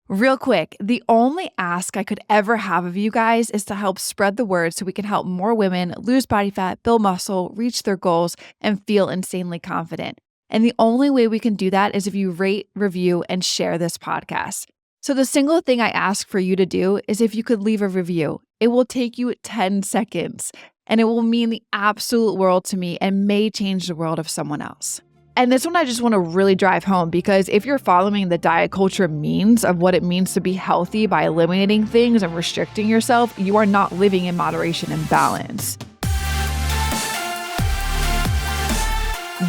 Real quick, the only ask I could ever have of you guys is to help spread the word so we can help more women lose body fat, build muscle, reach their goals, and feel insanely confident. And the only way we can do that is if you rate, review, and share this podcast. So the single thing I ask for you to do is if you could leave a review. It will take you 10 seconds, and it will mean the absolute world to me and may change the world of someone else. And this one I just want to really drive home, because if you're following the diet culture means of what it means to be healthy by eliminating things and restricting yourself, you are not living in moderation and balance.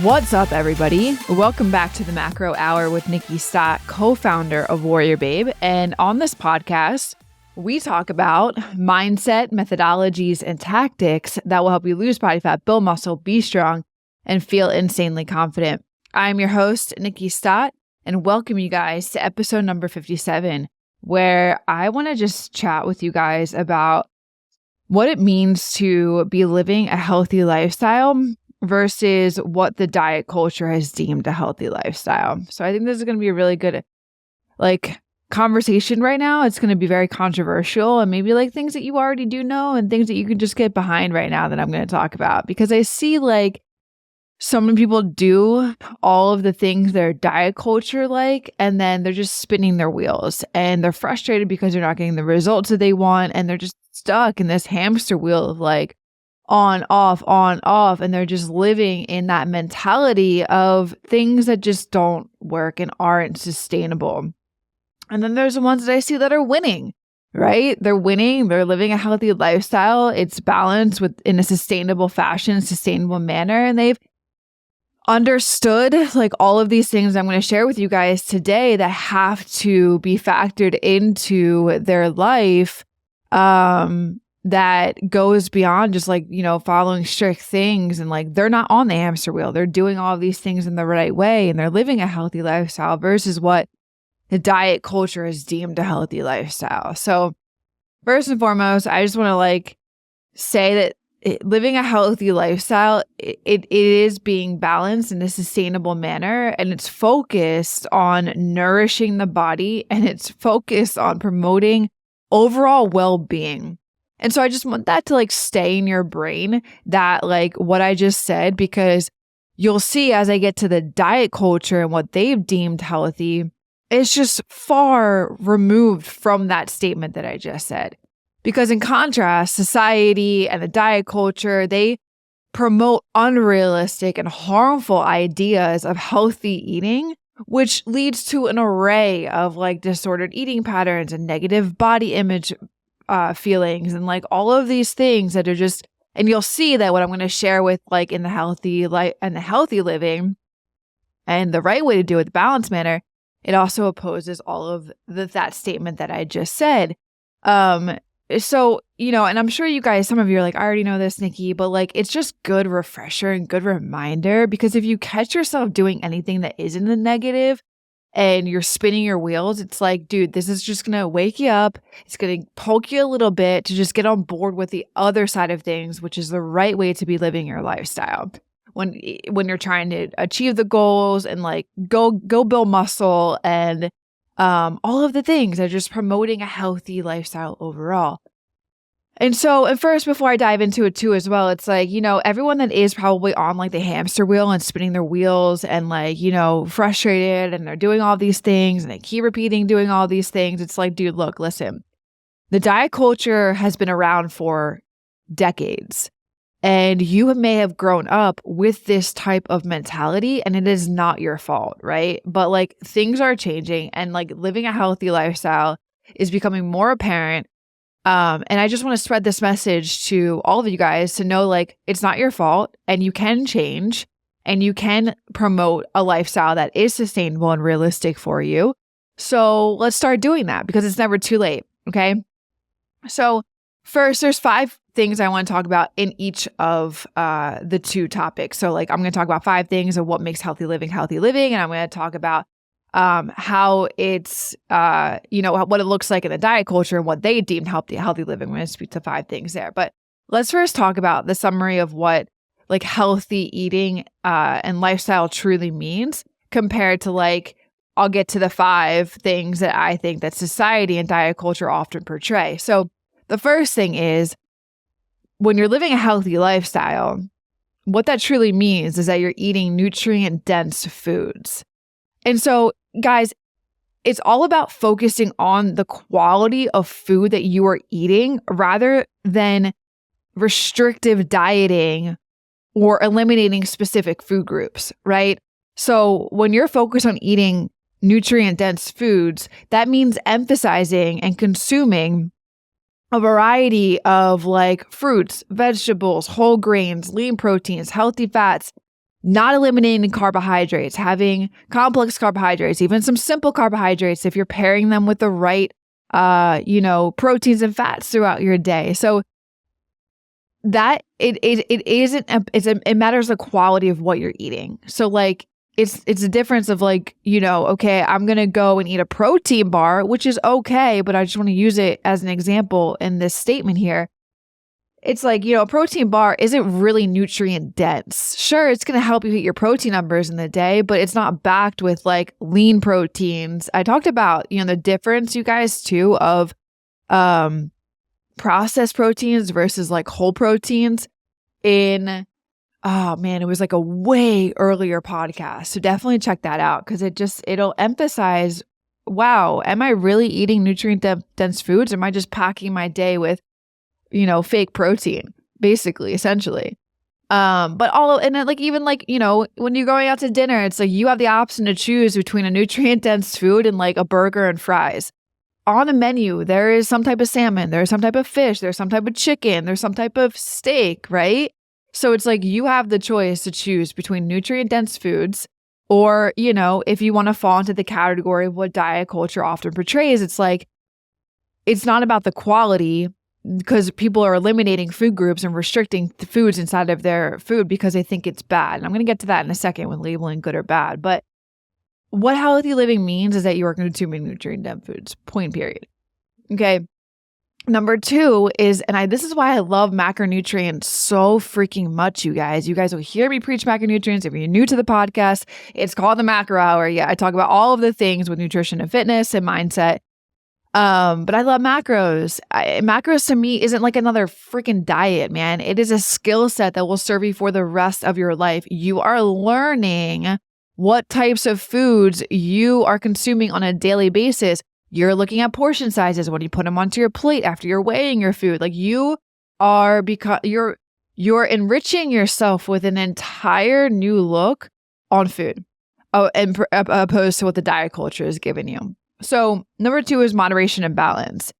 What's up, everybody? Welcome back to the Macro Hour with Nikki Stott, co-founder of WarriorBabe. And on this podcast, we talk about mindset, methodologies, and tactics that will help you lose body fat, build muscle, be strong, and feel insanely confident. I'm your host, Nikki Stott, and welcome you guys to episode number 57, where I want to just chat with you guys about what it means to be living a healthy lifestyle versus what the diet culture has deemed a healthy lifestyle. So I think this is going to be a really good conversation right now. It's going to be very controversial and maybe things that you already do know and things that you can just get behind right now that I'm going to talk about, because I see so many people do all of the things their diet culture and then they're just spinning their wheels and they're frustrated because they're not getting the results that they want, and they're just stuck in this hamster wheel of on, off, and they're just living in that mentality of things that just don't work and aren't sustainable. And then there's the ones that I see that are winning, right? They're winning, they're living a healthy lifestyle, it's balanced in a sustainable fashion, sustainable manner, and they've understood all of these things I'm going to share with you guys today that have to be factored into their life, that goes beyond just following strict things, and they're not on the hamster wheel. They're doing all of these things in the right way, and they're living a healthy lifestyle versus what the diet culture has deemed a healthy lifestyle. So first and foremost, I just want to say that living a healthy lifestyle, it is being balanced in a sustainable manner, and it's focused on nourishing the body, and it's focused on promoting overall well-being. And so I just want that to stay in your brain, that what I just said, because you'll see as I get to the diet culture and what they've deemed healthy, it's just far removed from that statement that I just said. Because in contrast, society and the diet culture, they promote unrealistic and harmful ideas of healthy eating, which leads to an array of disordered eating patterns and negative body image feelings and all of these things that are just, and you'll see that what I'm going to share with in the healthy life and the healthy living and the right way to do it, the balanced manner, it also opposes all of that statement that I just said. So, and I'm sure you guys, some of you are I already know this, Nikki, but it's just good refresher and good reminder, because if you catch yourself doing anything that is in the negative and you're spinning your wheels, it's dude, this is just going to wake you up. It's going to poke you a little bit to just get on board with the other side of things, which is the right way to be living your lifestyle. When you're trying to achieve the goals and go build muscle and all of the things are just promoting a healthy lifestyle overall. And so at first, before I dive into it too as well, it's everyone that is probably on the hamster wheel and spinning their wheels and frustrated, and they're doing all these things and they keep repeating doing all these things. It's dude, look, listen, the diet culture has been around for decades. And you may have grown up with this type of mentality, and it is not your fault, right? But things are changing, and living a healthy lifestyle is becoming more apparent. And I just want to spread this message to all of you guys to know it's not your fault, and you can change, and you can promote a lifestyle that is sustainable and realistic for you. So let's start doing that, because it's never too late. Okay. So first, there's 5 things I want to talk about in each of the 2 topics. So I'm going to talk about 5 things of what makes healthy living, and I'm going to talk about how it's, what it looks like in the diet culture and what they deemed healthy living. I'm going to speak to 5 things there. But let's first talk about the summary of what healthy eating and lifestyle truly means compared to I'll get to the 5 things that I think that society and diet culture often portray. So the first thing is, when you're living a healthy lifestyle, what that truly means is that you're eating nutrient-dense foods. And so, guys, it's all about focusing on the quality of food that you are eating rather than restrictive dieting or eliminating specific food groups, right? So when you're focused on eating nutrient-dense foods, that means emphasizing and consuming a variety of like fruits, vegetables, whole grains, lean proteins, healthy fats, not eliminating carbohydrates, having complex carbohydrates, even some simple carbohydrates if you're pairing them with the right, proteins and fats throughout your day. So that it matters the quality of what you're eating. So like, it's a difference of like, okay, I'm going to go and eat a protein bar, which is okay, but I just want to use it as an example in this statement here. It's like, a protein bar isn't really nutrient dense. Sure, it's going to help you hit your protein numbers in the day, but it's not backed with like lean proteins. I talked about, the difference, you guys, too, of processed proteins versus like whole proteins in it was like a way earlier podcast. So definitely check that out because it'll emphasize, wow, am I really eating nutrient dense foods? Am I just packing my day with, fake protein, basically, essentially? When you're going out to dinner, it's like you have the option to choose between a nutrient dense food and like a burger and fries. On the menu, there is some type of salmon, there's some type of fish, there's some type of chicken, there's some type of steak, right? So it's like you have the choice to choose between nutrient-dense foods or, if you want to fall into the category of what diet culture often portrays, it's like, it's not about the quality because people are eliminating food groups and restricting the foods inside of their food because they think it's bad. And I'm going to get to that in a second with labeling good or bad. But what healthy living means is that you are consuming nutrient-dense foods, point period. Okay. Number 2 is, this is why I love macronutrients so freaking much, you guys. You guys will hear me preach macronutrients. If you're new to the podcast, it's called the Macro Hour. Yeah, I talk about all of the things with nutrition and fitness and mindset. But I love macros. Macros to me isn't like another freaking diet, man. It is a skill set that will serve you for the rest of your life. You are learning what types of foods you are consuming on a daily basis. You're looking at portion sizes when you put them onto your plate after you're weighing your food. Like you're enriching yourself with an entire new look on food, opposed to what the diet culture is giving you. So number 2 is moderation and balance.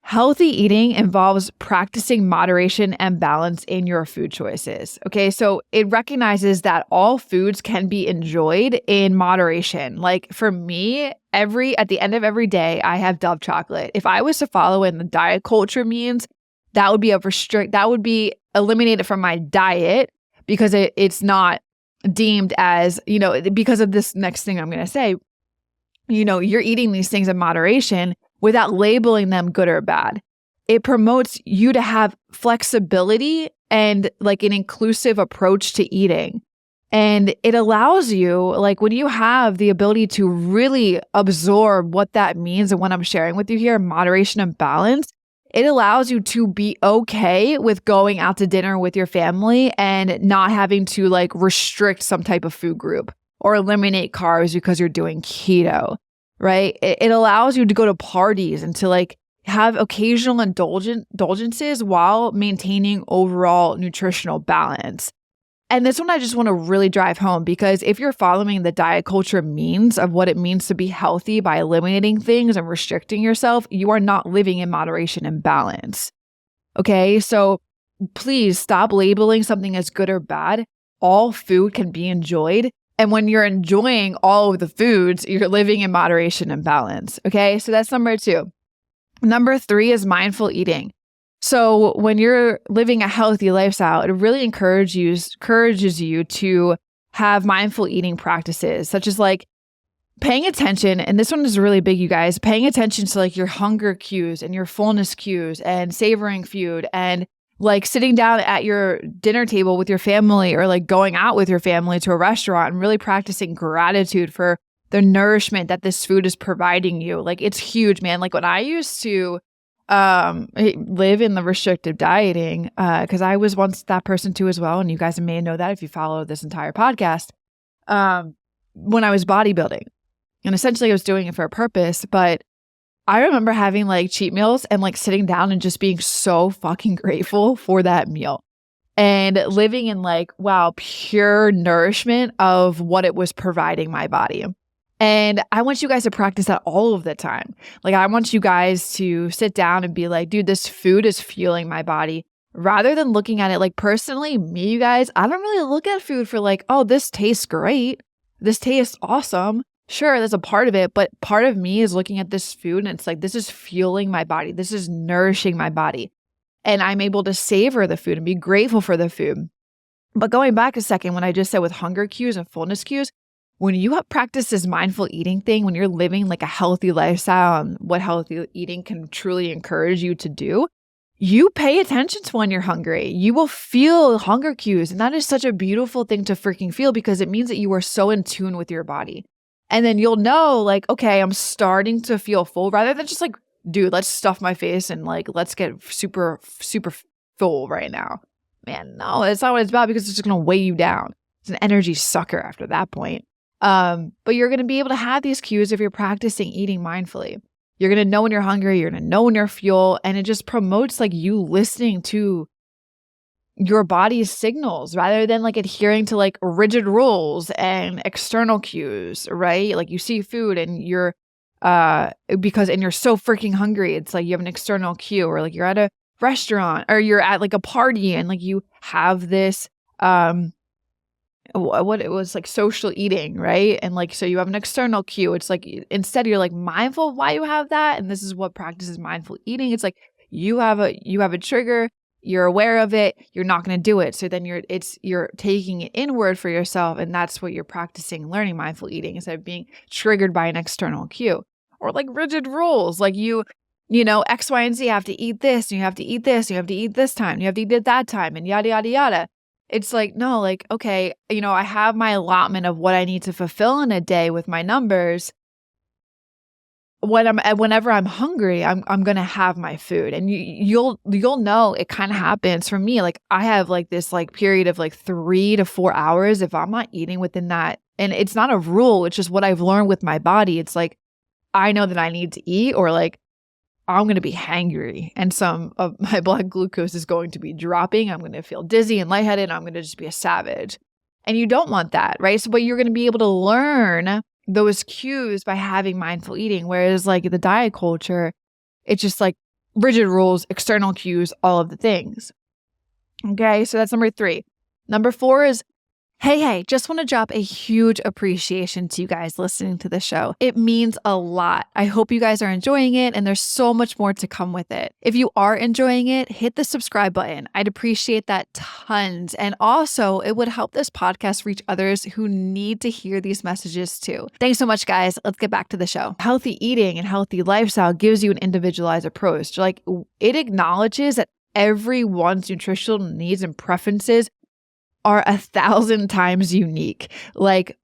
Healthy eating involves practicing moderation and balance in your food choices. Okay, so it recognizes that all foods can be enjoyed in moderation. Like for me, at the end of every day, I have Dove chocolate. If I was to follow in the diet culture means, that would be eliminated from my diet because it's not deemed as, because of this next thing I'm going to say. You're eating these things in moderation without labeling them good or bad. It promotes you to have flexibility and like an inclusive approach to eating. And it allows you, like when you have the ability to really absorb what that means and what I'm sharing with you here, moderation and balance, it allows you to be okay with going out to dinner with your family and not having to like restrict some type of food group or eliminate carbs because you're doing keto, right? It allows you to go to parties and to like have occasional indulgences while maintaining overall nutritional balance. And this one I just want to really drive home because if you're following the diet culture means of what it means to be healthy by eliminating things and restricting yourself, you are not living in moderation and balance. Okay, so please stop labeling something as good or bad. All food can be enjoyed. And when you're enjoying all of the foods, you're living in moderation and balance. Okay, so that's number 2. Number 3 is mindful eating. So when you're living a healthy lifestyle, it really encourages you to have mindful eating practices, such as like paying attention. And this one is really big, you guys, paying attention to like your hunger cues and your fullness cues and savoring food and like sitting down at your dinner table with your family or like going out with your family to a restaurant and really practicing gratitude for the nourishment that this food is providing you. Like, it's huge, man. Like, when I used to live in the restrictive dieting, because I was once that person too as well, and you guys may know that if you follow this entire podcast, when I was bodybuilding. And essentially I was doing it for a purpose, but I remember having like cheat meals and like sitting down and just being so fucking grateful for that meal and living in like, wow, pure nourishment of what it was providing my body. And I want you guys to practice that all of the time. Like, I want you guys to sit down and be like, dude, this food is fueling my body, rather than looking at it like, personally, me, you guys, I don't really look at food for like, oh, this tastes great. This tastes awesome. Sure, that's a part of it, but part of me is looking at this food and it's like, this is fueling my body. This is nourishing my body. And I'm able to savor the food and be grateful for the food. But going back a second, when I just said with hunger cues and fullness cues, when you have practiced this mindful eating thing, when you're living like a healthy lifestyle and what healthy eating can truly encourage you to do, you pay attention to when you're hungry. You will feel hunger cues. And that is such a beautiful thing to freaking feel, because it means that you are so in tune with your body. And then you'll know like, okay, I'm starting to feel full, rather than just like, dude, let's stuff my face and like, let's get super, super full right now. Man, no, it's not what it's about, because it's just going to weigh you down. It's an energy sucker after that point. But you're going to be able to have these cues if you're practicing eating mindfully. You're going to know when you're hungry, you're going to know when you're full, and it just promotes like you listening to your body's signals rather than like adhering to like rigid rules and external cues, right? Like, you see food and you're you're so freaking hungry, it's like you have an external cue, or like you're at a restaurant or you're at like a party and like you have this what it was like social eating, right? And like, so you have an external cue. It's like, instead you're like mindful of why you have that. And this is what practices mindful eating. It's like you have a trigger, you're aware of it, you're not going to do it. So then you're taking it inward for yourself. And that's what you're practicing, learning mindful eating, instead of being triggered by an external cue. Or like rigid rules, like you know, X, Y, and Z, have to eat this, and you have to eat this, you have to eat this time, you have to eat it that time, and yada, yada, yada. It's like, no, like, okay, you know, I have my allotment of what I need to fulfill in a day with my numbers. Whenever I'm hungry, I'm going to have my food. And you'll know it kind of happens for me. Like, I have like this like period of like 3 to 4 hours if I'm not eating within that. And it's not a rule. It's just what I've learned with my body. It's like, I know that I need to eat, or like, I'm going to be hangry and some of my blood glucose is going to be dropping. I'm going to feel dizzy and lightheaded, and I'm going to just be a savage. And you don't want that, right? So, but you're going to be able to learn those cues by having mindful eating. Whereas like the diet culture, it's just like rigid rules, external cues, all of the things. Okay, so that's number 3. Number 4 is, hey, just want to drop a huge appreciation to you guys listening to the show. It means a lot. I hope you guys are enjoying it, and there's so much more to come with it. If you are enjoying it, hit the subscribe button. I'd appreciate that tons. And also, it would help this podcast reach others who need to hear these messages too. Thanks so much, guys. Let's get back to the show. Healthy eating and healthy lifestyle gives you an individualized approach. Like, it acknowledges that everyone's nutritional needs and preferences are 1,000 times unique. Like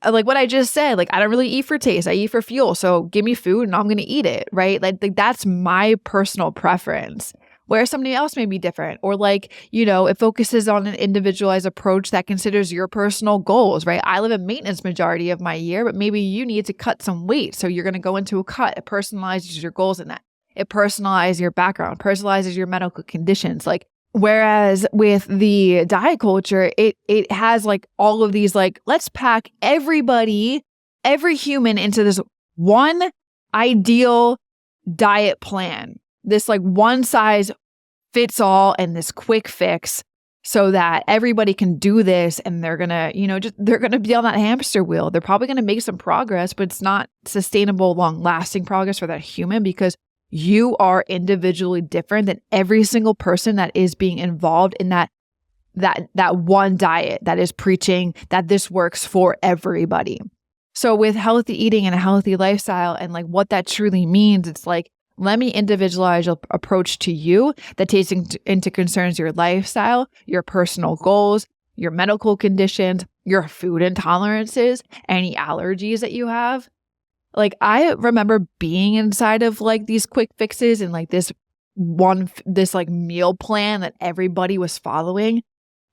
what I just said, like, I don't really eat for taste. I eat for fuel. So give me food and I'm going to eat it, right? Like that's my personal preference, where somebody else may be different. Or like, you know, it focuses on an individualized approach that considers your personal goals, right? I live in maintenance majority of my year, but maybe you need to cut some weight. So you're going to go into a cut. It personalizes your goals in that. It personalizes your background, personalizes your medical conditions. Like, whereas with the diet culture, it has like all of these, like, let's pack every human into this one ideal diet plan, this like one size fits all and this quick fix, so that everybody can do this and they're gonna, you know, they're gonna be on that hamster wheel. They're probably gonna make some progress, but it's not sustainable, long-lasting progress for that human, because you are individually different than every single person that is being involved in that one diet that is preaching that this works for everybody. So with healthy eating and a healthy lifestyle, and like what that truly means, it's like, let me individualize your approach to you that takes into concerns your lifestyle, your personal goals, your medical conditions, your food intolerances, any allergies that you have. Like, I remember being inside of like these quick fixes and like this like meal plan that everybody was following.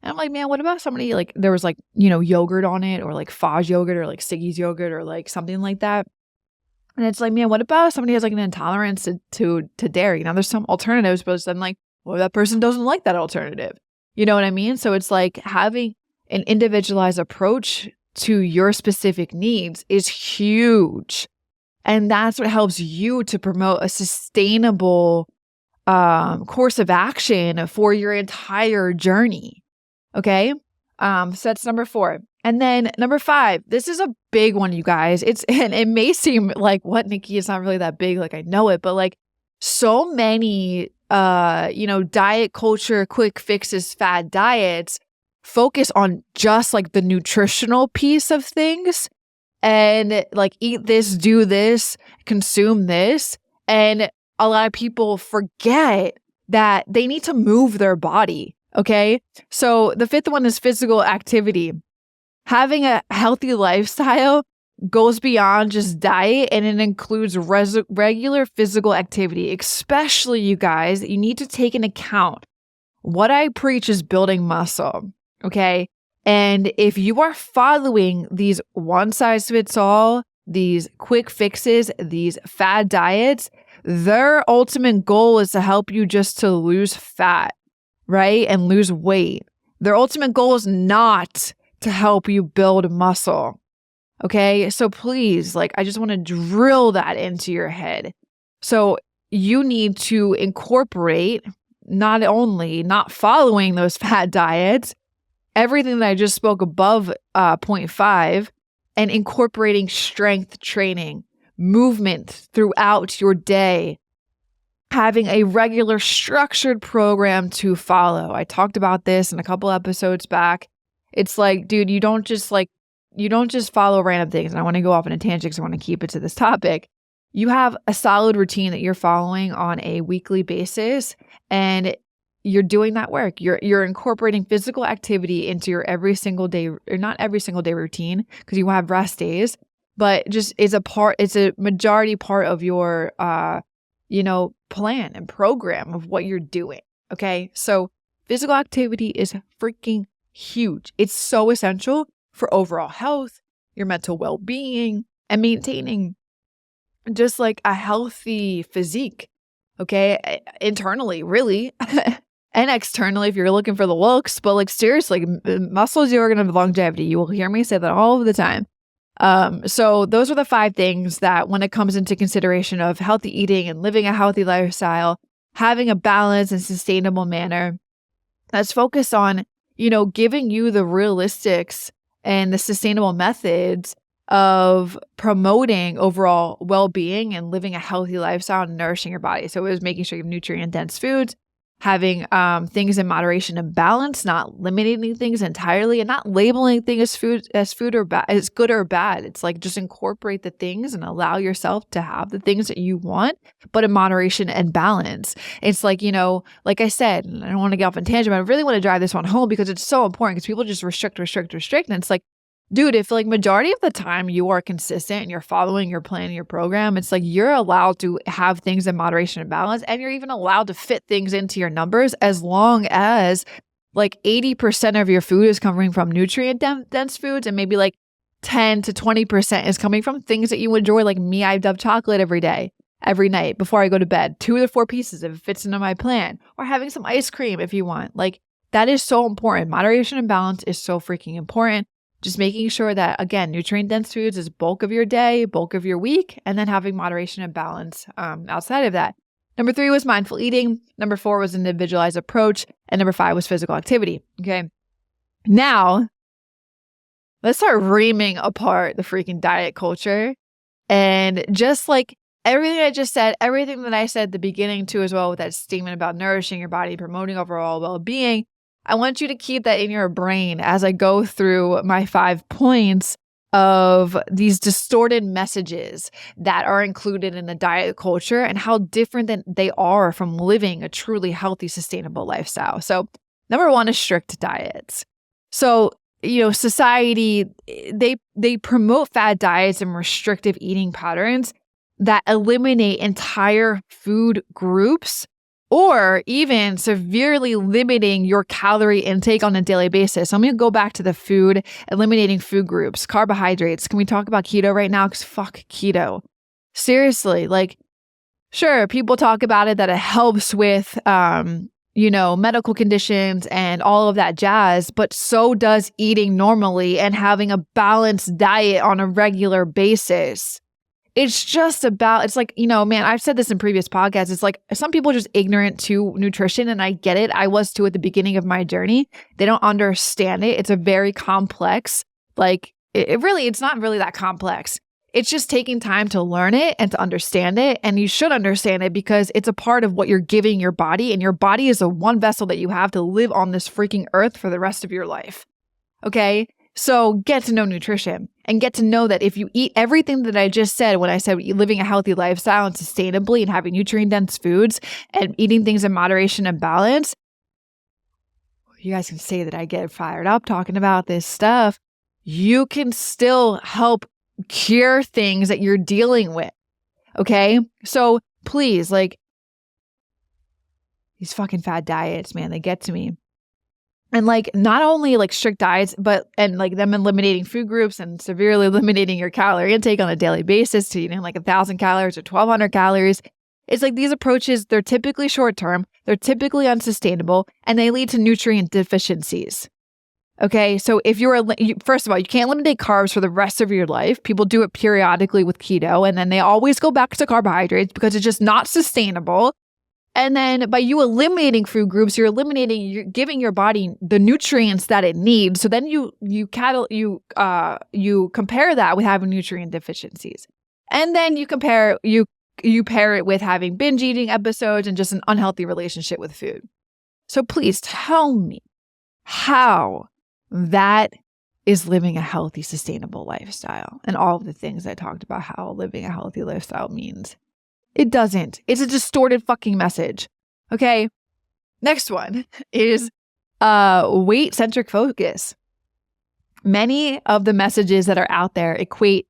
And I'm like, man, what about somebody like there was like, yogurt on it, or like Fage yogurt, or like Siggy's yogurt, or like something like that. And it's like, man, what about somebody has like an intolerance to dairy? Now there's some alternatives, but then like, well, that person doesn't like that alternative. You know what I mean? So it's like having an individualized approach to your specific needs is huge. And that's what helps you to promote a sustainable course of action for your entire journey. Okay. So that's number 4. And then number 5, this is a big one, you guys. And it may seem like, what, Nikki, it's not really that big. Like, I know it, but like so many, diet culture, quick fixes, fad diets focus on just like the nutritional piece of things and like eat this, do this, consume this. And a lot of people forget that they need to move their body. Okay. So the 5th one is physical activity. Having a healthy lifestyle goes beyond just diet, and it includes regular physical activity. Especially, you guys, you need to take into account what I preach is building muscle. Okay. And if you are following these one size fits all, these quick fixes, these fad diets, their ultimate goal is to help you just to lose fat, right? And lose weight. Their ultimate goal is not to help you build muscle. Okay. So please, like, I just want to drill that into your head. So you need to incorporate not following those fad diets, everything that I just spoke above point 5, and incorporating strength training, movement throughout your day, having a regular structured program to follow. I talked about this in a couple episodes back. It's like, dude, you don't just follow random things. And I want to go off on a tangent because I want to keep it to this topic. You have a solid routine that you're following on a weekly basis, and you're doing that work. You're incorporating physical activity into your every single day, or not every single day routine, because you have rest days, but just it's a majority part of your, plan and program of what you're doing. Okay. So physical activity is freaking huge. It's so essential for overall health, your mental well-being, and maintaining just like a healthy physique. Okay. Internally, really. And externally, if you're looking for the looks, but like seriously, muscle is the organ of longevity. You will hear me say that all of the time. So those are the 5 things that when it comes into consideration of healthy eating and living a healthy lifestyle, having a balanced and sustainable manner that's focused on, giving you the realistics and the sustainable methods of promoting overall well-being and living a healthy lifestyle and nourishing your body. So it was making sure you have nutrient-dense foods, having things in moderation and balance, not limiting things entirely, and not labeling things as food or as good or bad. It's like just incorporate the things and allow yourself to have the things that you want, but in moderation and balance. It's like, like I said, and I don't want to get off on tangent, but I really want to drive this one home because it's so important, because people just restrict. And it's like, dude, if like majority of the time you are consistent and you're following your plan and your program, it's like you're allowed to have things in moderation and balance, and you're even allowed to fit things into your numbers as long as like 80% of your food is coming from nutrient dense foods, and maybe like 10 to 20% is coming from things that you enjoy. Like me, I have chocolate every day, every night before I go to bed, 2 to 4 pieces if it fits into my plan, or having some ice cream if you want. Like that is so important. Moderation and balance is so freaking important. Just making sure that, again, nutrient-dense foods is bulk of your day, bulk of your week, and then having moderation and balance outside of that. Number 3 was mindful eating. Number 4 was individualized approach. And number 5 was physical activity. Okay. Now, let's start reaming apart the freaking diet culture. And just like everything I just said, everything that I said at the beginning too as well, with that statement about nourishing your body, promoting overall well-being, I want you to keep that in your brain as I go through my 5 points of these distorted messages that are included in the diet culture and how different they are from living a truly healthy, sustainable lifestyle. So number 1 is strict diets. So society, they promote fad diets and restrictive eating patterns that eliminate entire food groups or even severely limiting your calorie intake on a daily basis. So I'm going to go back to the food, eliminating food groups, carbohydrates. Can we talk about keto right now? Because fuck keto. Seriously, like, sure, people talk about it, that it helps with, medical conditions and all of that jazz, but so does eating normally and having a balanced diet on a regular basis. It's just about, it's like, man, I've said this in previous podcasts. It's like some people are just ignorant to nutrition, and I get it. I was too at the beginning of my journey. They don't understand it. It's a very complex, like it's not really that complex. It's just taking time to learn it and to understand it. And you should understand it because it's a part of what you're giving your body. And your body is the one vessel that you have to live on this freaking earth for the rest of your life. Okay? So get to know nutrition and get to know that if you eat everything that I just said, when I said living a healthy lifestyle and sustainably and having nutrient-dense foods and eating things in moderation and balance, you guys can say that I get fired up talking about this stuff. You can still help cure things that you're dealing with. Okay? So please, like, these fucking fad diets, man, they get to me. And like, not only like strict diets, and like them eliminating food groups and severely limiting your calorie intake on a daily basis to eating like 1,000 calories or 1,200 calories. It's like these approaches, they're typically short-term, they're typically unsustainable, and they lead to nutrient deficiencies. Okay, so if first of all, you can't eliminate carbs for the rest of your life. People do it periodically with keto, and then they always go back to carbohydrates because it's just not sustainable. And then by you eliminating food groups, you're giving your body the nutrients that it needs. So then you compare that with having nutrient deficiencies. And then you pair it with having binge eating episodes and just an unhealthy relationship with food. So please tell me how that is living a healthy, sustainable lifestyle and all of the things I talked about how living a healthy lifestyle means. It doesn't. It's a distorted fucking message. Okay. Next one is weight-centric focus. Many of the messages that are out there equate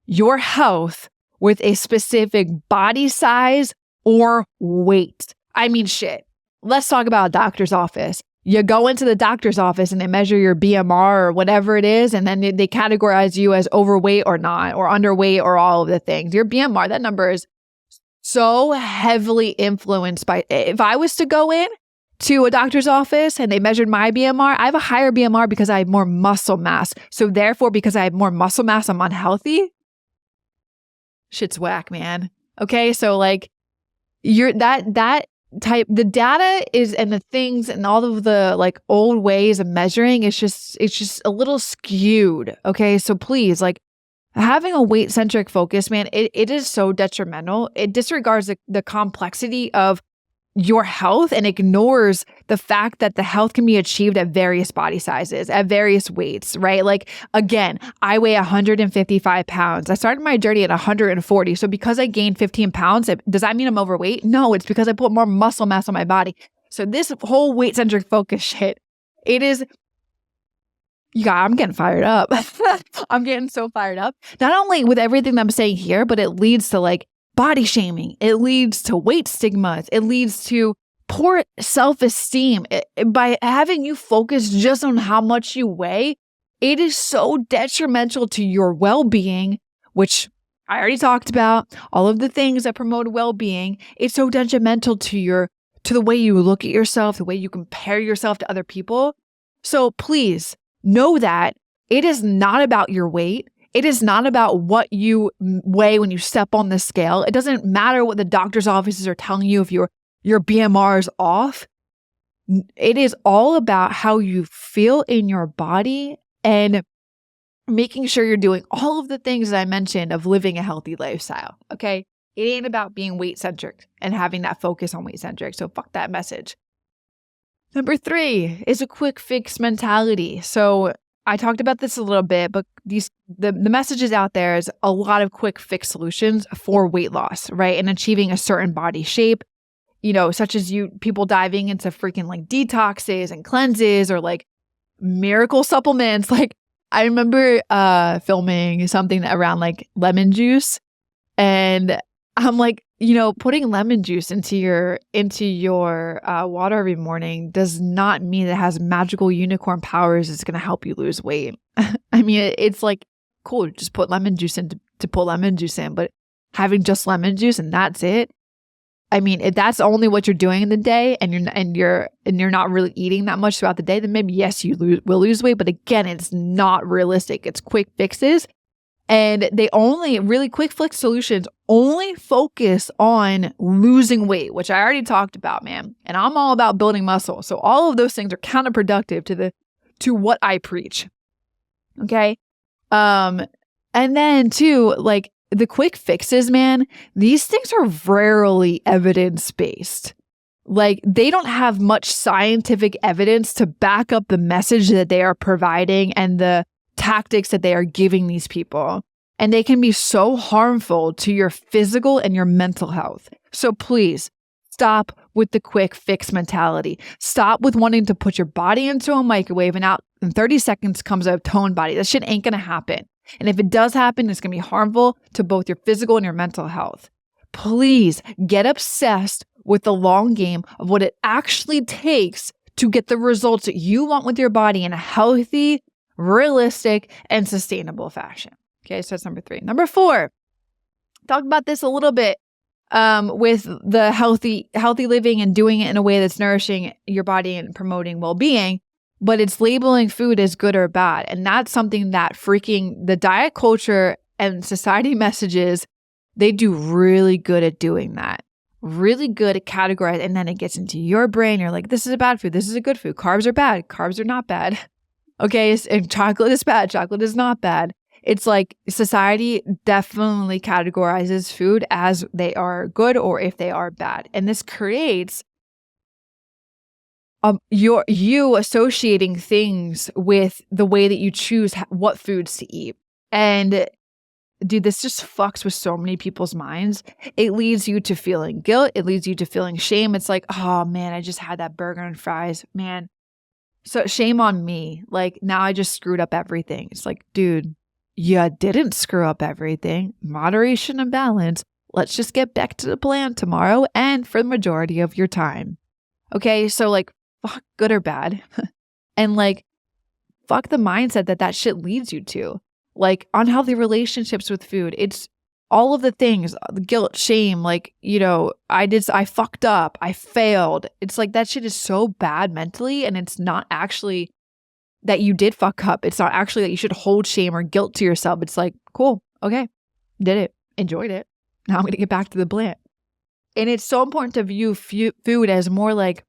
your health with a specific body size or weight. I mean, shit. Let's talk about a doctor's office. You go into the doctor's office and they measure your BMR or whatever it is, and then they categorize you as overweight or not, or underweight, or all of the things. Your BMR, that number is so heavily influenced by, if I was to go in to a doctor's office and they measured my BMR, I have a higher BMR because I have more muscle mass. So therefore, because I have more muscle mass, I'm unhealthy. Shit's whack, man. Okay. So like that type, the data is, and the things and all of the like old ways of measuring, it's just a little skewed. Okay. So please, like, having a weight-centric focus, man, it is so detrimental. It disregards the complexity of your health and ignores the fact that the health can be achieved at various body sizes, at various weights, right? Like, again, I weigh 155 pounds. I started my journey at 140. So because I gained 15 pounds, does that mean I'm overweight? No, it's because I put more muscle mass on my body. So this whole weight-centric focus shit, it is... I'm getting fired up. I'm getting so fired up. Not only with everything that I'm saying here, but it leads to like body shaming. It leads to weight stigmas. It leads to poor self-esteem. By having you focus just on how much you weigh, it is so detrimental to your well-being, which I already talked about, all of the things that promote well-being. It's so detrimental to the way you look at yourself, the way you compare yourself to other people. So please, know that it is not about your weight. It is not about what you weigh when you step on the scale. It doesn't matter what the doctor's offices are telling you if your BMR is off. It is all about how you feel in your body and making sure you're doing all of the things that I mentioned of living a healthy lifestyle. Okay? It ain't about being weight-centric and having that focus on weight-centric. So fuck that message. Number 3 is a quick fix mentality. So I talked about this a little bit, but the messages out there is a lot of quick fix solutions for weight loss, right? And achieving a certain body shape, such as people diving into freaking like detoxes and cleanses, or like miracle supplements. Like I remember filming something around like lemon juice, and I'm like, putting lemon juice into your water every morning does not mean it has magical unicorn powers. It's going to help you lose weight. I mean, it's like, cool, just put lemon juice in to put lemon juice in, but having just lemon juice and that's it. I mean, if that's only what you're doing in the day and you're not really eating that much throughout the day, then maybe yes, will lose weight. But again, it's not realistic. It's quick fixes. And really quick fix solutions only focus on losing weight, which I already talked about, man. And I'm all about building muscle. So all of those things are counterproductive to what I preach. Okay. And then too, like the quick fixes, man, these things are rarely evidence-based. Like they don't have much scientific evidence to back up the message that they are providing and the tactics that they are giving these people. And they can be so harmful to your physical and your mental health. So please stop with the quick fix mentality. Stop with wanting to put your body into a microwave and out in 30 seconds comes a toned body. That shit ain't going to happen. And if it does happen, it's going to be harmful to both your physical and your mental health. Please get obsessed with the long game of what it actually takes to get the results that you want with your body in a healthy, realistic, and sustainable fashion. Okay, so that's number 3. Number 4, talk about this a little bit with the healthy living and doing it in a way that's nourishing your body and promoting well-being. But it's labeling food as good or bad. And that's something that the diet culture and society messages, they do really good at doing that. Really good at categorizing. And then it gets into your brain. You're like, this is a bad food. This is a good food. Carbs are bad. Carbs are not bad. Okay. And chocolate is bad. Chocolate is not bad. It's like society definitely categorizes food as they are good or if they are bad. And this creates you associating things with the way that you choose what foods to eat. And dude, this just fucks with so many people's minds. It leads you to feeling guilt. It leads you to feeling shame. It's like, oh man, I just had that burger and fries, man. So shame on me. Like now I just screwed up everything. It's like, dude, you didn't screw up everything. Moderation and balance. Let's just get back to the plan tomorrow and for the majority of your time. Okay, so like, fuck good or bad. And like, fuck the mindset that shit leads you to. Like unhealthy relationships with food. It's all of the things, the guilt, shame, like, I fucked up, I failed. It's like that shit is so bad mentally. And it's not actually that you did fuck up. It's not actually that you should hold shame or guilt to yourself. It's like, cool, okay, did it, enjoyed it. Now I'm going to get back to the plan. And it's so important to view food as more like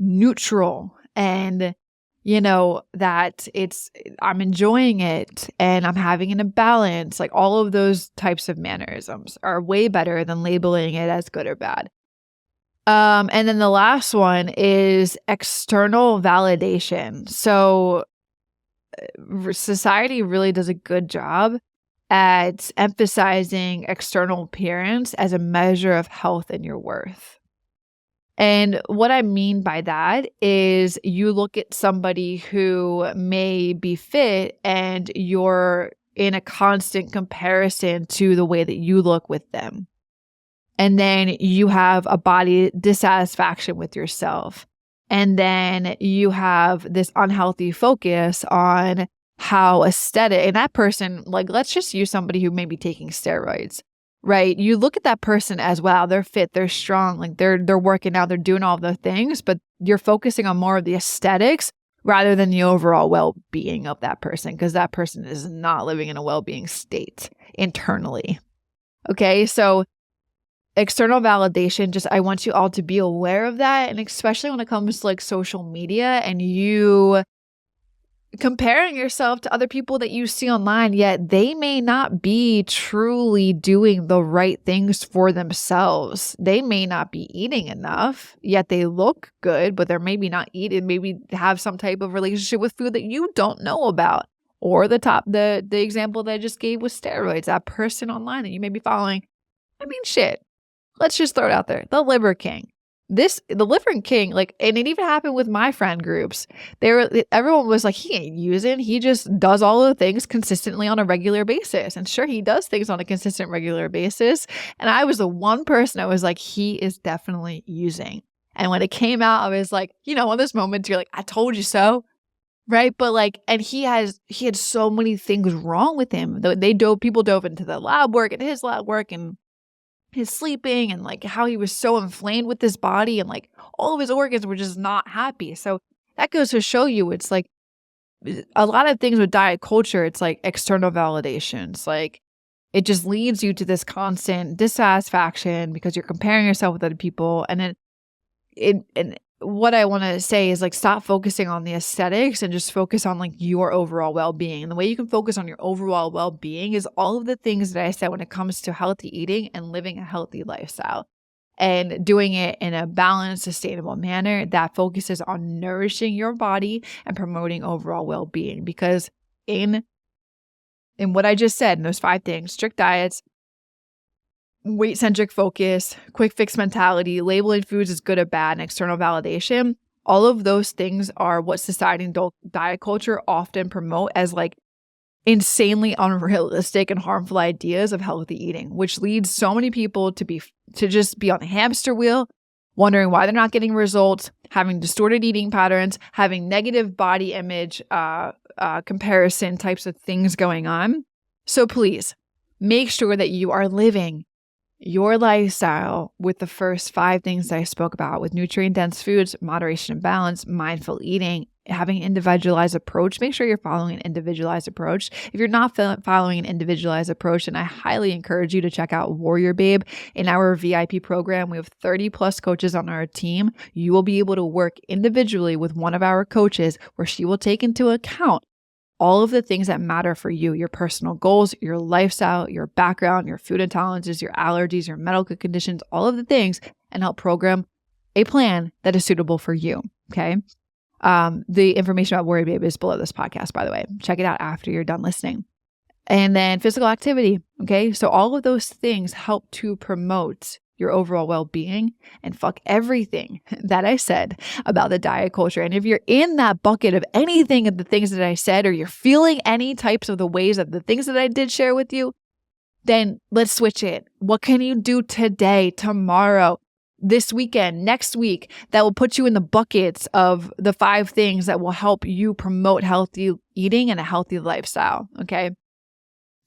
neutral and, that I'm enjoying it and I'm having an imbalance. Like all of those types of mannerisms are way better than labeling it as good or bad. And then the last one is external validation. So society really does a good job at emphasizing external appearance as a measure of health and your worth. And what I mean by that is you look at somebody who may be fit and you're in a constant comparison to the way that you look with them. And then you have a body dissatisfaction with yourself. And then you have this unhealthy focus on how aesthetic, and that person, like, let's just use somebody who may be taking steroids, right? You look at that person as, wow, they're fit, they're strong, like they're working out, they're doing all the things, but you're focusing on more of the aesthetics rather than the overall well-being of that person, because that person is not living in a well-being state internally. Okay, so external validation, just I want you all to be aware of that. And especially when it comes to like social media and you comparing yourself to other people that you see online, yet they may not be truly doing the right things for themselves. They may not be eating enough, yet they look good, but they're maybe not eating, maybe have some type of relationship with food that you don't know about. Or the example that I just gave with steroids, that person online that you may be following. I mean, shit. Let's just throw it out there. The Liver King. the Liver King, like, and it even happened with my friend groups. Everyone was like, he ain't using, he just does all the things consistently on a regular basis. And sure, he does things on a consistent regular basis. And I was the one person I was like, he is definitely using. And when it came out, I was like, you know, in those moments, you're like, I told you so. Right. But like, and he had so many things wrong with him. People dove into the lab work and his lab work and his sleeping and like how he was so inflamed with his body and like all of his organs were just not happy. So that goes to show you, it's like a lot of things with diet culture, it's like external validations. Like it just leads you to this constant dissatisfaction because you're comparing yourself with other people. And what I want to say is like, stop focusing on the aesthetics and just focus on like your overall well-being. And the way you can focus on your overall well-being is all of the things that I said when it comes to healthy eating and living a healthy lifestyle and doing it in a balanced, sustainable manner that focuses on nourishing your body and promoting overall well-being. Because in what I just said, in those 5 things, strict diets, weight-centric focus, quick fix mentality, labeling foods as good or bad, and external validation, all of those things are what society and diet culture often promote as like insanely unrealistic and harmful ideas of healthy eating, which leads so many people to just be on the hamster wheel, wondering why they're not getting results, having distorted eating patterns, having negative body image comparison types of things going on. So please make sure that you are living your lifestyle with the first 5 things that I spoke about, with nutrient-dense foods, moderation and balance, mindful eating, having an individualized approach. Make sure you're following an individualized approach. If you're not following an individualized approach, then I highly encourage you to check out WarriorBabe. In our VIP program, we have 30 plus coaches on our team. You will be able to work individually with one of our coaches where she will take into account all of the things that matter for you, your personal goals, your lifestyle, your background, your food intolerances, your allergies, your medical conditions, all of the things, and help program a plan that is suitable for you. Okay. The information about WarriorBabe is below this podcast, by the way. Check it out after you're done listening. And then physical activity. Okay. So all of those things help to promote your overall well-being, and fuck everything that I said about the diet culture. And if you're in that bucket of anything of the things that I said, or you're feeling any types of the ways of the things that I did share with you, then let's switch it. What can you do today, tomorrow, this weekend, next week that will put you in the buckets of the 5 things that will help you promote healthy eating and a healthy lifestyle? Okay.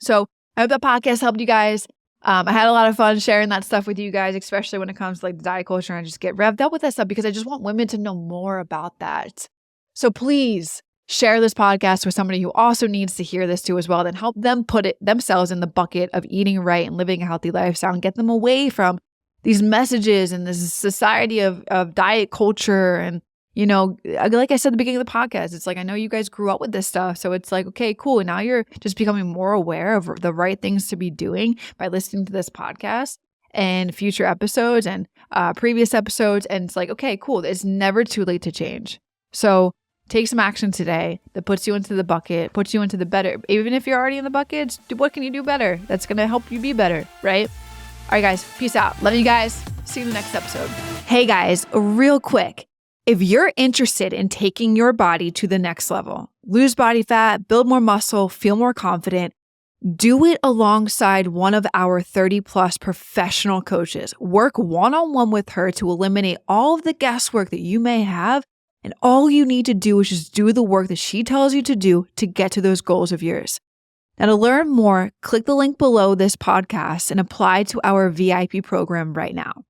So I hope that podcast helped you guys. I had a lot of fun sharing that stuff with you guys, especially when it comes to like the diet culture, and I just get revved up with that stuff because I just want women to know more about that. So please share this podcast with somebody who also needs to hear this too as well, then help them put it themselves in the bucket of eating right and living a healthy lifestyle and get them away from these messages and this society of diet culture. And, you know, like I said at the beginning of the podcast, it's like, I know you guys grew up with this stuff. So it's like, okay, cool. And now you're just becoming more aware of the right things to be doing by listening to this podcast and future episodes and previous episodes. And it's like, okay, cool. It's never too late to change. So take some action today that puts you into the bucket, puts you into the better. Even if you're already in the buckets, what can you do better? That's going to help you be better, right? All right, guys, peace out. Love you guys. See you in the next episode. Hey guys, real quick. If you're interested in taking your body to the next level, lose body fat, build more muscle, feel more confident, do it alongside one of our 30 plus professional coaches. Work one-on-one with her to eliminate all of the guesswork that you may have. And all you need to do is just do the work that she tells you to do to get to those goals of yours. Now, to learn more, click the link below this podcast and apply to our VIP program right now.